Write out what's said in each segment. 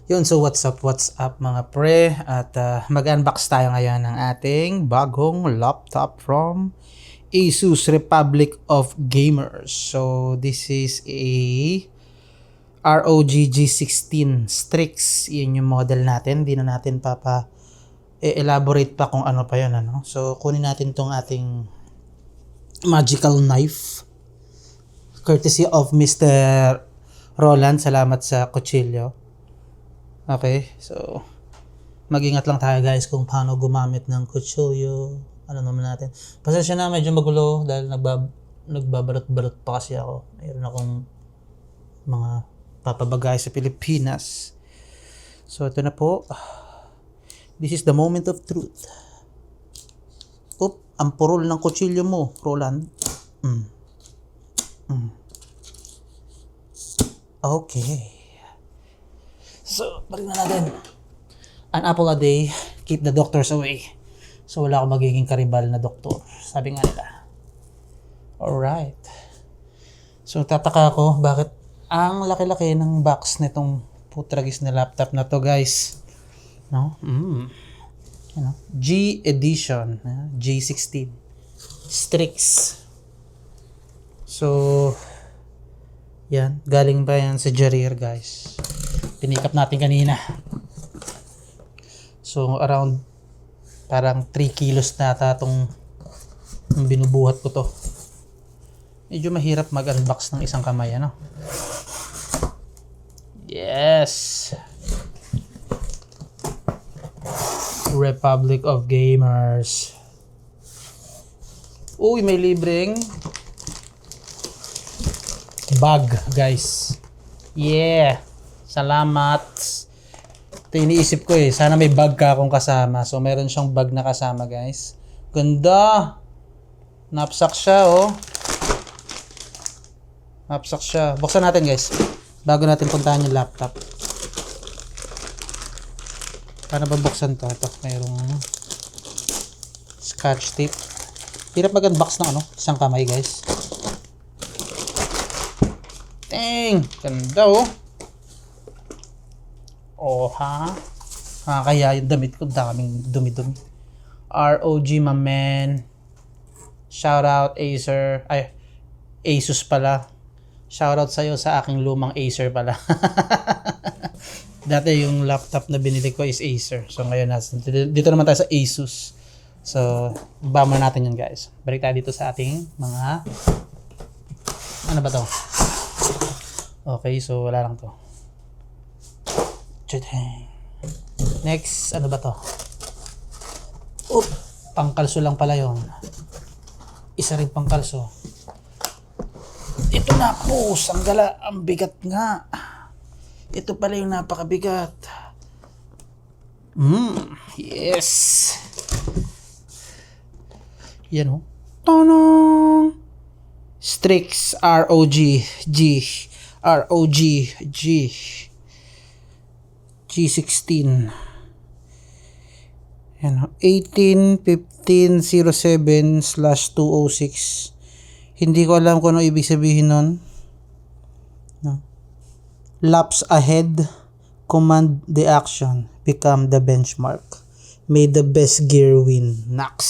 Yun, so what's up mga pre? At mag-unbox tayo ngayon ng ating bagong laptop from Asus Republic of Gamers. So this is a ROG G16 Strix. Yun yung model natin. Hindi na natin elaborate pa kung ano pa yun. Ano? So kunin natin tong ating magical knife. Courtesy of Mr. Roland. Salamat sa kutsilyo. Okay, so mag-ingat lang tayo guys kung paano gumamit ng kutsilyo. Ano naman natin. Pasensya na, medyo magulo dahil nagbabarot-barot pa kasi ako. Mayroon akong mga papabagay sa Pilipinas. So ito na po. This is the moment of truth. Oop, ang purol ng kutsilyo mo, Roland. Okay. So, balik na natin. An apple a day, keep the doctors away. So, wala akong magiging karibal na doktor. Sabi nga nila. Alright. So, tataka ako, bakit ang laki-laki ng box nitong putragis na laptop na to, guys. No? You know, G edition, G16. Strix. So, yan. Galing pa yan sa Jarir, guys. Pinikap natin kanina. So, around parang 3 kilos na itong binubuhat ko to. Medyo mahirap mag-unbox ng isang kamay, ano? Yes! Republic of Gamers. Uy, may libreng bag, guys. Yeah! Salamat. Ito iniisip ko sana may bag ka akong kasama. So meron siyang bag na kasama, guys. Ganda. Knapsack siya, oh. Knapsack siya. Buksan natin, guys. Bago natin puntahan yung laptop. Paano ba buksan to? Ito, mayroong scotch tape. Hirap mag-unbox ng isang kamay, guys. Dang! Ganda, oh. Oh, ha? Kaya yung damit ko, daming dumi-dumi. ROG, my man. Shout out, Acer. Ay, Asus pala. Shout out sa'yo sa aking lumang Acer pala. Dati yung laptop na binili ko is Acer. So, ngayon, dito naman tayo sa Asus. So, bama natin yun, guys. Balik tayo dito sa ating mga... Ano ba to? Okay, so wala lang to. Next, ano ba to? Oop, pangkalso lang pala yon. Isa rin pangkalso. Ito na po, sanggala, ang bigat nga. Ito pala yung napakabigat. Yes. Yan, oh. Tanong! Strix ROG G. ROG G. G16. Yan, 18-15-07/206. Hindi ko alam kung ano ibig sabihin nun. No. Laps ahead. Command the action. Become the benchmark. May the best gear win. Nax.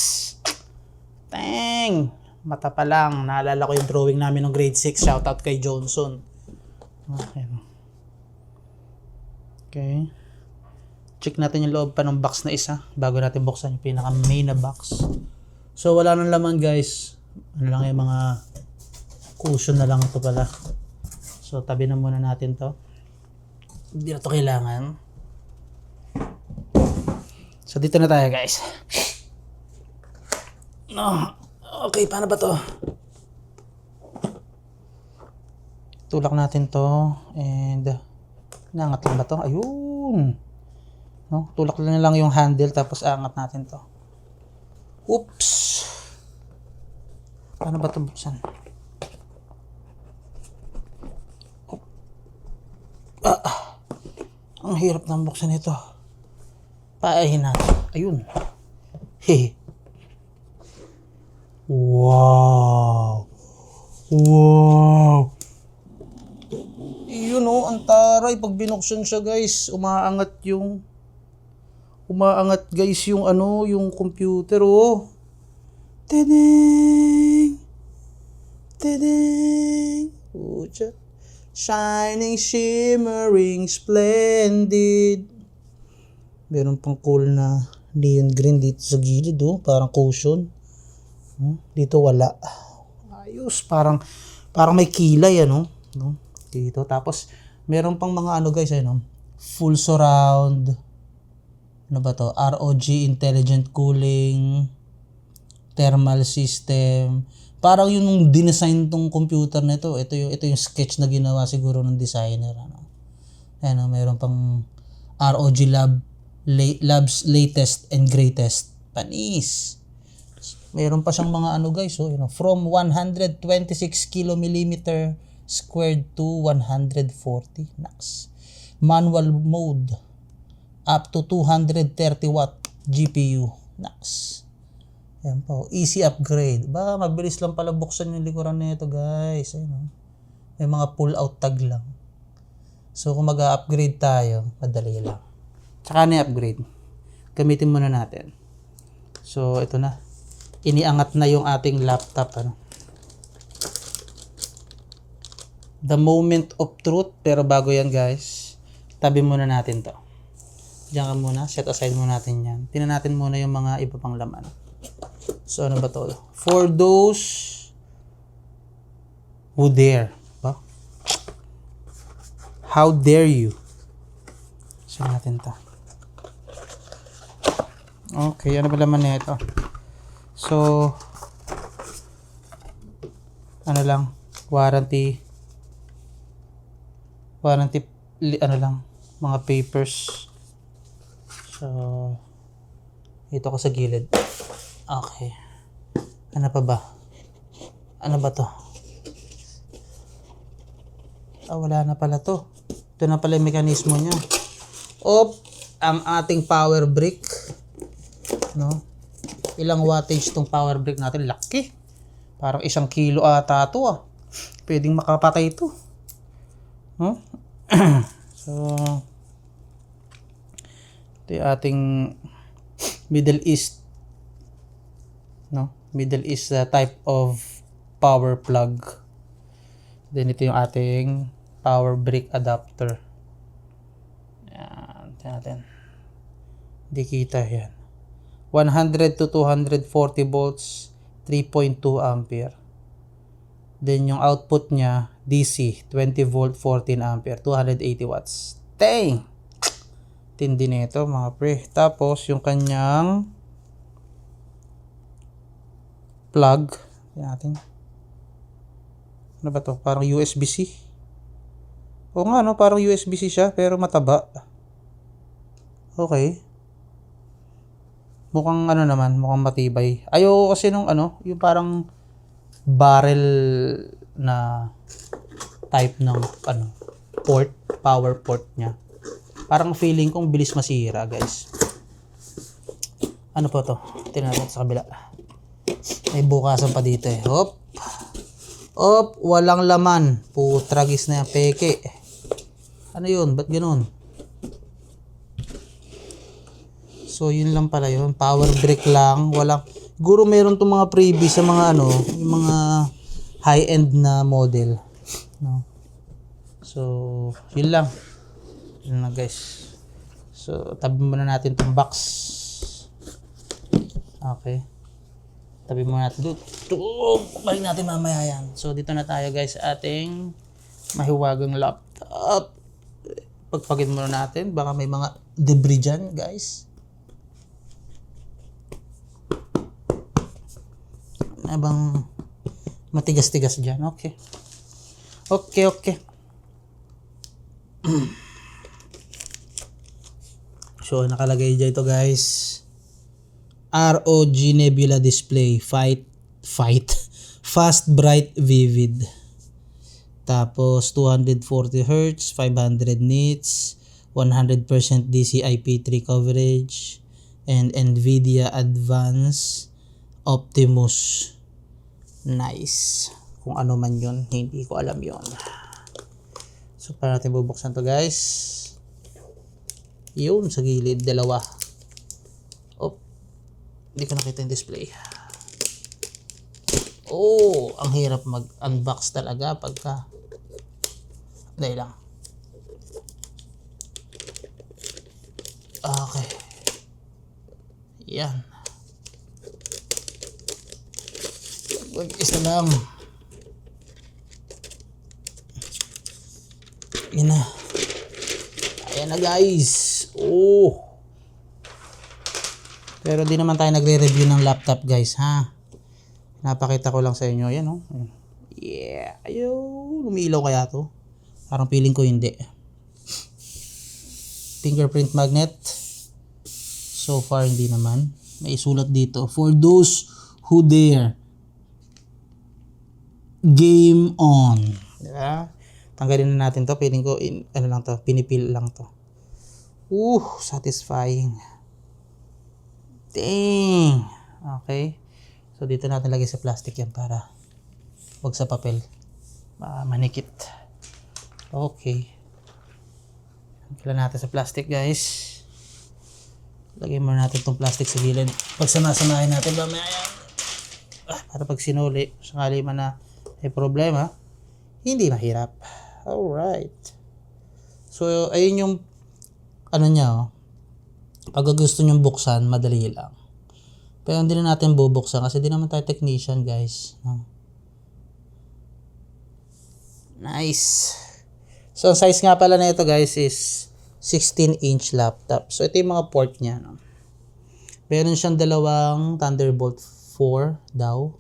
Dang! Mata pa lang. Naalala ko yung drawing namin ng grade 6. Shoutout kay Johnson. Okay. Okay. Check natin yung loob pa ng box na isa bago natin buksan yung pinaka main na box. So wala nang laman, guys. Ano lang yung mga cushion na lang ito pala. So tabi na muna natin to. Hindi na to kailangan. So dito na tayo, guys. No. Okay, paano ba to? Tulak natin to and nangat lang ba to? Ayun. No, tulak lang yung handle tapos angat natin to. Oops. Paano ba ito buksan? Ang hirap ng buksan ito. Paahin natin. Ayun. Hehe. Wow. Wow. Yun, oh, ang aray, pag binuksan siya guys, umaangat guys yung ano, yung computer oh. Tadang! Tadang! Pucha. Shining, shimmering, splendid. Meron pang cool na neon green dito sa gilid oh, parang cushion. Dito wala. Ayos, parang may kilay ano, no? Dito tapos meron pang mga ano guys, ano, full surround. Ano ba to? ROG intelligent cooling, thermal system. Parang yung dinesign tong computer nito. Ito yung sketch na ginawa siguro ng designer, ano. Ano, meron pang ROG Labs latest and greatest. Panis. Meron pa siyang mga ano guys, oh, you know, from 126 km squared to 140. Nax. Manual mode up to 230 watt GPU. Nax. Ayan po. Easy upgrade. Ba, mabilis lang pala buksan yung likuran nito guys. Ayun, oh. May mga pull out tag lang. So kung mag-upgrade tayo, madali lang. Tsaka na upgrade. Gamitin muna natin. So ito na. Iniangat na yung ating laptop, ano. The moment of truth. Pero bago yan guys, tabi muna natin to. Diyan ka muna. Set aside muna natin yan. Tingnan natin muna yung mga iba pang laman. So ano ba to? For those who dare. Ba? How dare you? So natin to. Okay, ano ba laman nito? So ano lang, warranty ano lang, mga papers. So ito ko sa gilid. Okay. Ano pa ba? Ano ba to? Wala na pala to. Ito na pala yung mekanismo niya. Ang ating power brick. No? Ilang wattage tong power brick natin? Laki. Parang 1 kilo ata to ah. Pwedeng makapatay ito. No? So, ito yung ating Middle East type of power plug. Then ito yung ating power brick adapter. Yan, tingnan natin. Hindi kita yan. 100 to 240 volts, 3.2 ampere. Then yung output niya DC, 20 volt, 14 ampere, 280 watts. Dang! Tindi nito mga pre. Tapos yung kanyang plug, natin. Ano ba to? Parang USB-C. O nga no, parang USB-C siya pero mataba. Okay. Mukhang ano naman, mukhang matibay. Ayoko kasi nung ano, yung parang barrel na type ng ano, port, power port niya. Parang feeling kong bilis masira, guys. Ano po to? Tingnan natin sa kabila. May bukasan pa dito eh. Hop. Walang laman. Putragis na yan. Peke. Ano yun? Ba't ganun? So, yun lang pala yun. Power brick lang. Walang. Siguro meron itong mga freebies sa mga ano, yung mga high-end na model. No? So, yun lang. Yun lang guys. So, tabi muna natin itong box. Okay. Tabi muna natin dito. Balik natin mamaya yan. So, dito na tayo guys sa ating mahiwagang laptop. Pagpagin muna natin. Baka may mga debris dyan guys. Abang matigas-tigas dyan. Okay. Okay. So, nakalagay dyan ito guys. ROG Nebula display. Fast, bright, vivid. Tapos, 240 Hz, 500 nits, 100% DC IP3 coverage, and NVIDIA Advanced Optimus. Nice. Kung ano man yun, hindi ko alam yun. So, para natin bubuksan to guys. Yun, sa gilid, dalawa. Oh, hindi ko nakita yung display. Oh, ang hirap mag-unbox talaga pagka... Dahil lang. Okay. Yan. Isa lang. Yan na. Ayan na guys. Oh. Pero di naman tayo nagre-review ng laptop guys ha. Napakita ko lang sa inyo. Yan oh. Yeah. Ayun. Umiilaw kaya to. Parang feeling ko hindi. Fingerprint magnet. So far hindi naman. May isulat dito. For those who dare. Game on. Diba? Tanggalin na natin to. Feeling ko, ano lang to, pinipil lang to. Satisfying. Dang. Okay. So, dito natin lagay sa plastic yan para wag sa papel. Manikit. Okay. Tanggalan natin sa plastic, guys. Lagay muna natin tong plastic sa gilid. Pag samasamahin natin, mamaya yan. Para pag sinuli, sakali man na may problema, hindi mahirap. Alright. So, ayun yung ano niya, oh. Pag gusto nyo buksan, madali lang. Pero hindi na natin bubuksan kasi di naman tayo technician, guys. No? Nice. So, ang size nga pala na ito, guys, is 16-inch laptop. So, ito yung mga port niya. No? Meron siyang dalawang Thunderbolt 4 daw.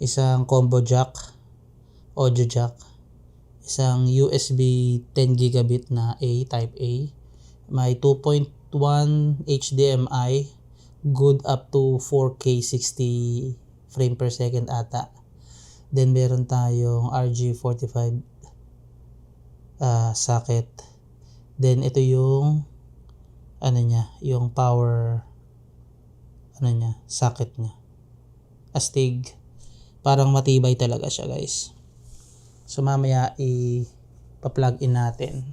Isang combo jack, audio jack. Isang USB 10 gigabit na Type A. May 2.1 HDMI. Good up to 4K 60 frame per second ata. Then meron tayong RG45 socket. Then ito yung ano niya, yung power socket niya. Astig. Parang matibay talaga siya, guys. So mamaya ipa-plug in natin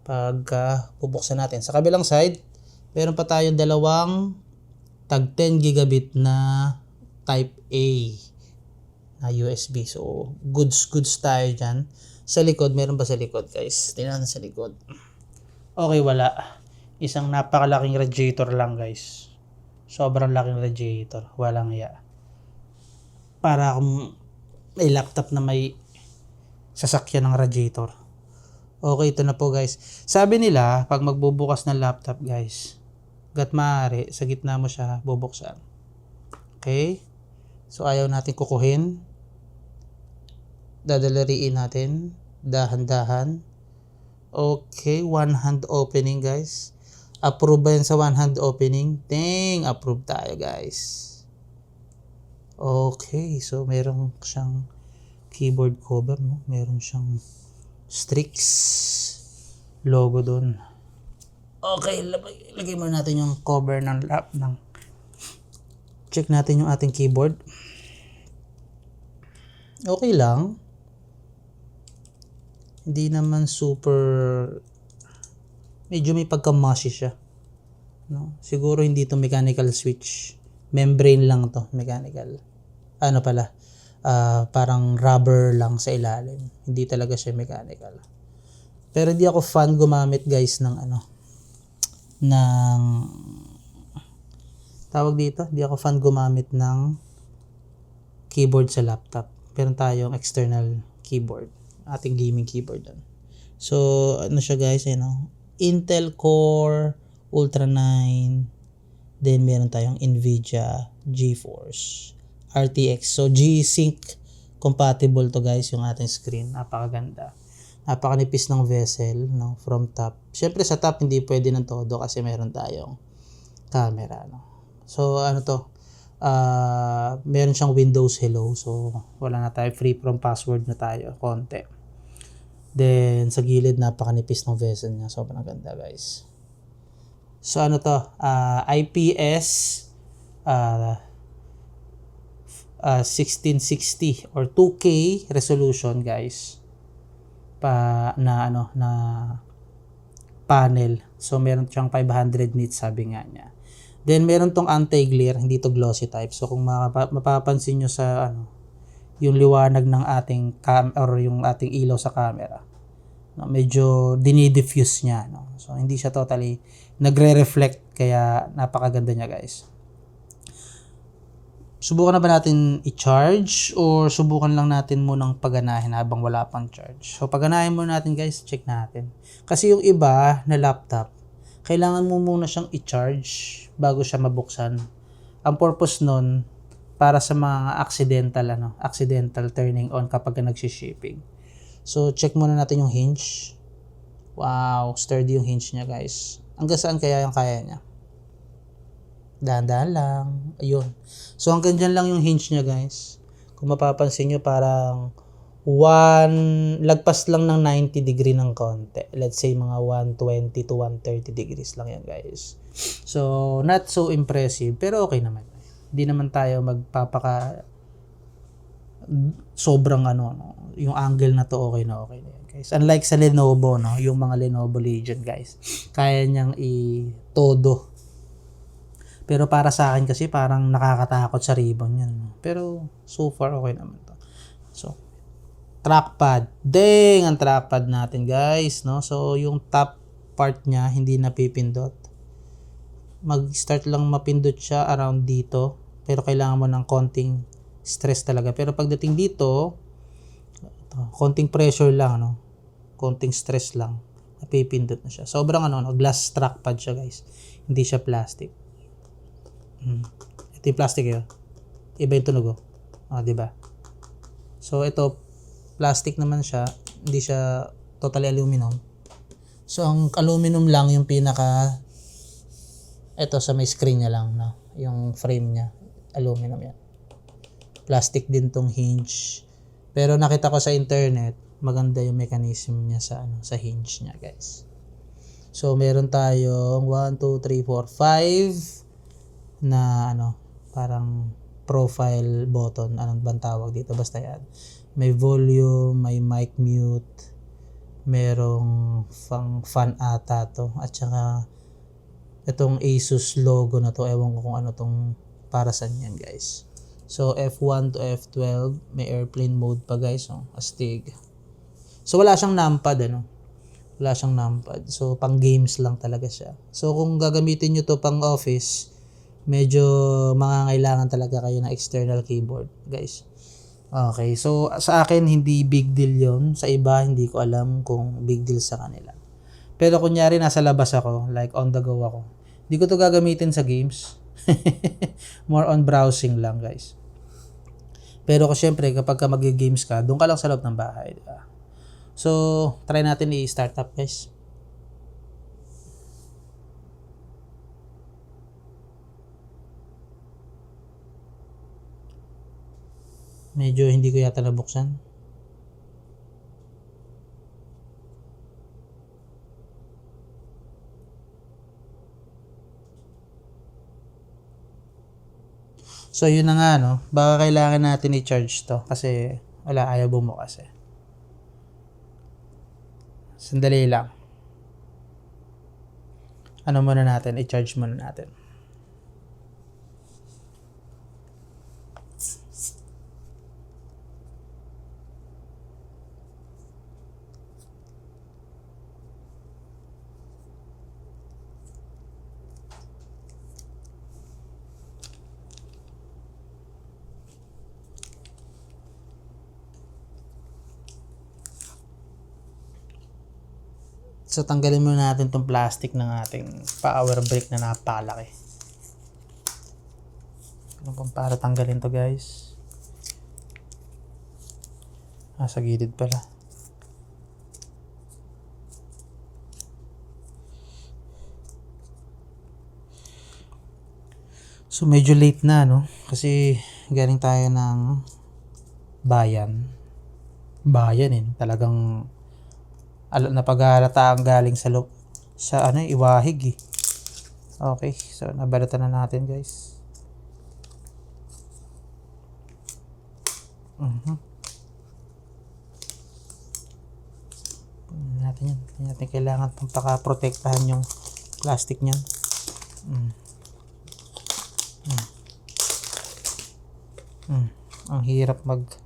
pagka bubuksan natin. Sa kabilang side, meron pa tayong dalawang tag 10 gigabit na Type A na USB. So goods tayo dyan. Sa likod, meron ba sa likod, guys? Tingnan natin sa likod. Okay, wala. Isang napakalaking radiator lang, guys. Sobrang laking radiator. Walang iya. Para kung may laptop na may sasakyan ng radiator. Okay, ito na po, guys. Sabi nila, pag magbubukas ng laptop, guys, gat maaari, sa gitna mo siya bubuksan. Okay? So, ayaw natin kukuhin. Dadalariin natin. Dahan-dahan. Okay, one hand opening, guys. Approve ba yan sa one hand opening? Dang, approve tayo, guys. Okay, so meron siyang keyboard cover, no? Meron siyang Strix logo doon. Okay, lagay muna natin yung cover ng check natin yung ating keyboard. Okay lang. Hindi naman super, medyo may pagka-mushy siya. No? Siguro hindi to mechanical switch. Membrane lang to, mechanical. Ano pala? Parang rubber lang sa ilalim. Hindi talaga siya mechanical. Pero di ako fan gumamit, guys, ng tawag dito, di ako fan gumamit ng keyboard sa laptop. Meron tayong external keyboard, ating gaming keyboard doon. So, ano siya, guys, Intel Core Ultra 9, then meron tayong Nvidia GeForce RTX. So, G-Sync compatible to, guys, yung ating screen. Napakaganda. Napakanipis ng bezel, no, from top. Syempre sa top hindi pwede ng todo kasi meron tayong camera, no. So, ano to? Meron siyang Windows Hello. So, wala na tayo, free from password na tayo, konti. Then, sa gilid, napakanipis ng bezel niya. Sobrang ganda, guys. So, ano to? IPS 1660 or 2K resolution, guys. na panel. So meron siyang 500 nits sabi nga niya. Then meron tong anti-glare, hindi to glossy type. So kung mapapansin nyo sa yung liwanag ng ating or yung ating ilaw sa camera, medyo dinidifuse niya, no? So hindi siya totally nagre-reflect, kaya napakaganda niya, guys. Subukan na ba natin i-charge or subukan lang natin munang paganahin habang wala pang charge? So paganahin muna natin, guys, check natin. Kasi yung iba na laptop, kailangan mo muna siyang i-charge bago siya mabuksan. Ang purpose nun, para sa mga accidental turning on kapag nagsi-shipping. So check muna natin yung hinge. Wow, sturdy yung hinge niya, guys. Hanggang saan kaya yung kaya niya? Dahan-dahan lang. Ayun. So hanggang dyan lang yung hinge niya, guys. Kung mapapansin nyo, parang lagpas lang ng 90 degree ng konti. Let's say mga 120 to 130 degrees lang yan, guys. So not so impressive, pero okay naman. Hindi naman tayo magpapaka sobrang yung angle na to okay na yan, guys. Unlike sa Lenovo, no, yung mga Lenovo Legion, guys, kaya niyang i-todo. Pero para sa akin kasi parang nakakatakot sa ribbon yun. Pero so far okay naman to. So trackpad. Ang trackpad natin, guys, no? So yung top part niya hindi napipindot. Mag-start lang mapindot siya around dito, pero kailangan mo ng konting stress talaga. Pero pagdating dito, konting pressure lang, no? Konting stress lang, napipindot na siya. Sobrang glass trackpad siya, guys. Hindi siya plastic. Ito yung plastic yun. Iba yung tunog, diba? So ito, plastic naman siya, hindi siya totally aluminum. So ang aluminum lang yung ito sa may screen niya lang, no? Yung frame niya, aluminum yan. Plastic din tong hinge. Pero nakita ko sa internet, maganda yung mechanism niya sa hinge niya, guys. So meron tayong 1, 2, 3, 4, 5 na parang profile button. Anong bang tawag dito? Basta yan. May volume, may mic mute, merong fan ata to, at saka itong Asus logo na to, ewan ko kung ano tong para saan yan, guys. So F1 to F12, may airplane mode pa, guys, astig. So wala siyang numpad, wala siyang numpad. So pang games lang talaga siya. So kung gagamitin nyo to pang office, medyo mangangailangan talaga kayo ng external keyboard, guys. Okay, so sa akin hindi big deal yon. Sa iba hindi ko alam kung big deal sa kanila. Pero kunyari nasa labas ako, like on the go ako, hindi ko to gagamitin sa games. More on browsing lang, guys. Pero syempre kapag ka mag-games ka, doon ka lang sa loob ng bahay, diba? So try natin i-start up, guys. Medyo hindi ko yata nabuksan. So yun na nga, baka kailangan natin i-charge to kasi wala, ayaw bumukas eh. Sandali lang. Muna natin, i-charge muna natin. So tanggalin muna natin tong plastic ng ating power brick na napakalaki. Kung para tanggalin to, guys. Sa gilid pala. So medyo late na, kasi galing tayo ng bayan. Talagang napaghalata ang galing sa Iwahig eh. Okay, so nabalatan na natin, guys. natin yan. Hindi natin kailangan pagkakaprotektahan yung plastic niyan. Ang hirap mag-unbox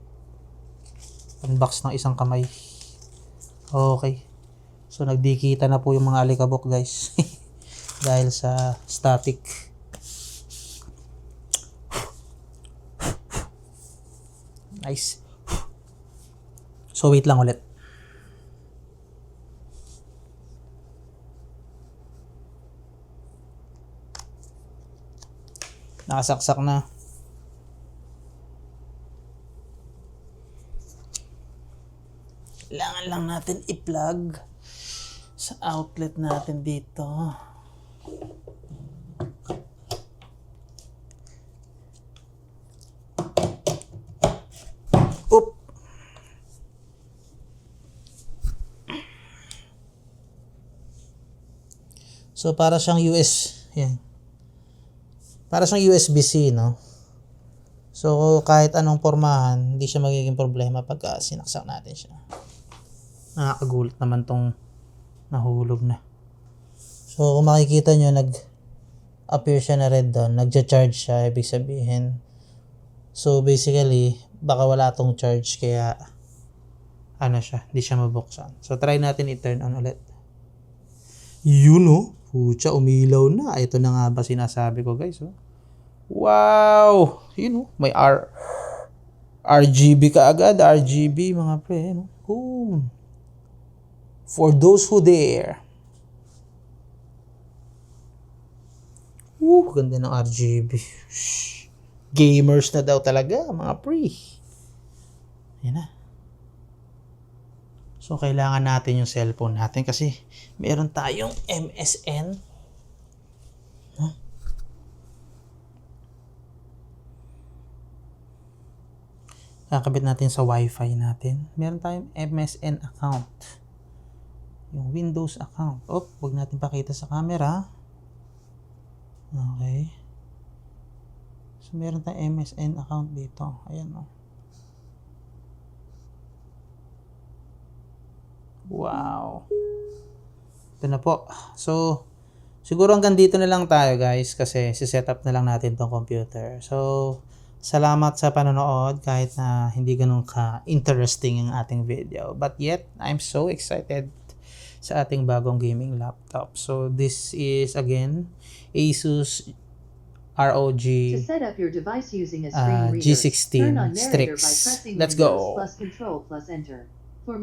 ng isang kamay. Okay. So, nagdikita na po yung mga alikabok, guys. Dahil sa static. Nice. So, wait lang ulit. Nakasaksak na. Kailangan lang natin i-plug sa outlet natin dito. Oop! So, para siyang yan. Para siyang USB-C, no? So, kahit anong pormahan, hindi siya magiging problema pagka sinaksak natin siya. Nakakagulat naman tong nahulog na. So, kung makikita nyo, nag-appear siya na red doon. Nagja-charge siya, ibig sabihin. So, basically, baka wala tong charge, kaya hindi siya mabuksan. So, try natin i-turn on ulit. Yun, oh. Pucha, umilaw na. Ito na nga ba sinasabi ko, guys, oh. Wow! Yun, oh. May RGB ka agad. RGB, mga pre, no? Boom! For those who dare. Ganda ng RGB. Shhh. Gamers na daw talaga, mga pre. Yan na. So, kailangan natin yung cellphone natin kasi meron tayong MSN. Huh? Kakabit natin sa Wi-Fi natin. Meron tayong MSN account. Yung Windows account. Huwag natin pakita sa camera. Okay. So, meron tayong MSN account dito. Ayan, oh. Wow. Ito na po. So, siguro hanggang dito na lang tayo, guys, kasi si-set up na lang natin tong computer. So, salamat sa panonood kahit na hindi ganun ka-interesting ang ating video. But yet, I'm so excited sa ating bagong gaming laptop. So, this is, again, Asus ROG To set up your device using a screen reader, G16 turn on narrator by Strix. pressing Let's Windows go! plus Control plus Enter. For more